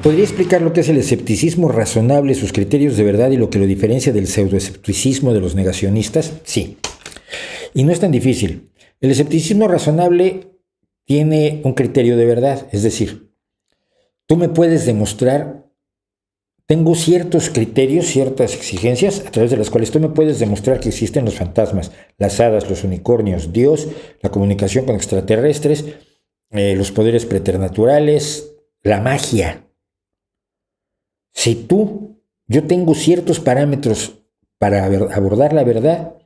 ¿Podría explicar lo que es el escepticismo razonable, sus criterios de verdad y lo que lo diferencia del pseudoescepticismo de los negacionistas? Sí. Y no es tan difícil. El escepticismo razonable tiene un criterio de verdad, es decir, tú me puedes demostrar, tengo ciertos criterios, ciertas exigencias a través de las cuales tú me puedes demostrar que existen los fantasmas, las hadas, los unicornios, Dios, la comunicación con extraterrestres, los poderes preternaturales, la magia. Si yo tengo ciertos parámetros para abordar la verdad,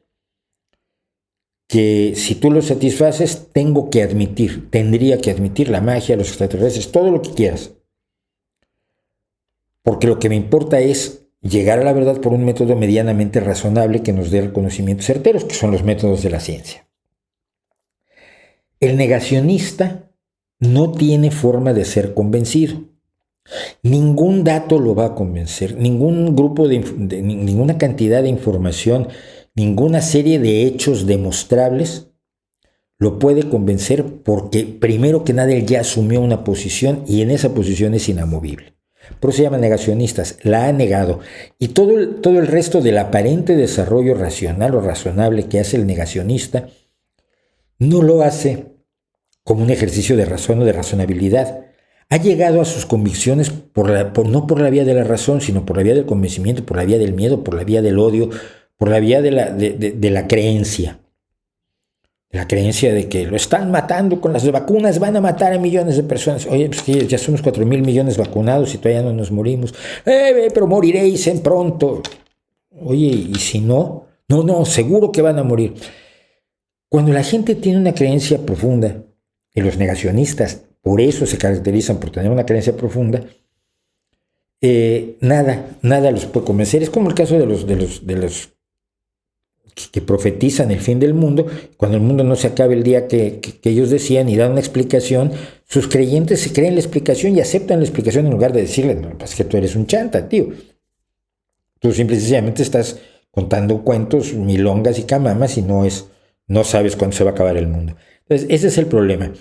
que si tú los satisfaces, tendría que admitir la magia, los extraterrestres, todo lo que quieras. Porque lo que me importa es llegar a la verdad por un método medianamente razonable que nos dé conocimientos certeros, que son los métodos de la ciencia. El negacionista no tiene forma de ser convencido. Ningún dato lo va a convencer, ningún grupo ninguna cantidad de información, ninguna serie de hechos demostrables lo puede convencer porque primero que nada él ya asumió una posición y en esa posición es inamovible. Por eso se llaman negacionistas, la ha negado. Y todo el resto del aparente desarrollo racional o razonable que hace el negacionista no lo hace como un ejercicio de razón o de razonabilidad. Ha llegado a sus convicciones no por la vía de la razón, sino por la vía del convencimiento, por la vía del miedo, por la vía del odio, por la vía de la creencia. La creencia de que lo están matando con las vacunas, van a matar a millones de personas. Oye, pues que ya somos 4,000 millones vacunados y todavía no nos morimos. Pero moriréis en pronto. Oye, ¿y si no? No, seguro que van a morir. Cuando la gente tiene una creencia profunda, y los negacionistas por eso se caracterizan por tener una creencia profunda, nada los puede convencer. Es como el caso de los que profetizan el fin del mundo. Cuando el mundo no se acabe el día que ellos decían y dan una explicación, sus creyentes se creen la explicación y aceptan la explicación en lugar de decirle, no, es que tú eres un chanta, tío. Tú simple y sencillamente estás contando cuentos, milongas y camamas y no sabes cuándo se va a acabar el mundo. Entonces, ese es el problema.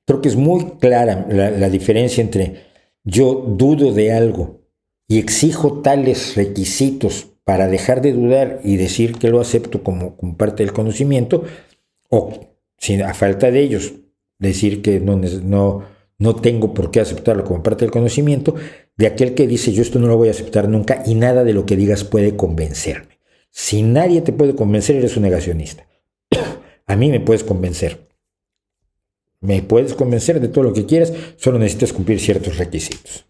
Creo que es muy clara la diferencia entre yo dudo de algo y exijo tales requisitos para dejar de dudar y decir que lo acepto como parte del conocimiento, o si a falta de ellos decir que no tengo por qué aceptarlo como parte del conocimiento, de aquel que dice yo esto no lo voy a aceptar nunca y nada de lo que digas puede convencerme. Si nadie te puede convencer, eres un negacionista. A mí me puedes convencer. Me puedes convencer de todo lo que quieras, solo necesitas cumplir ciertos requisitos.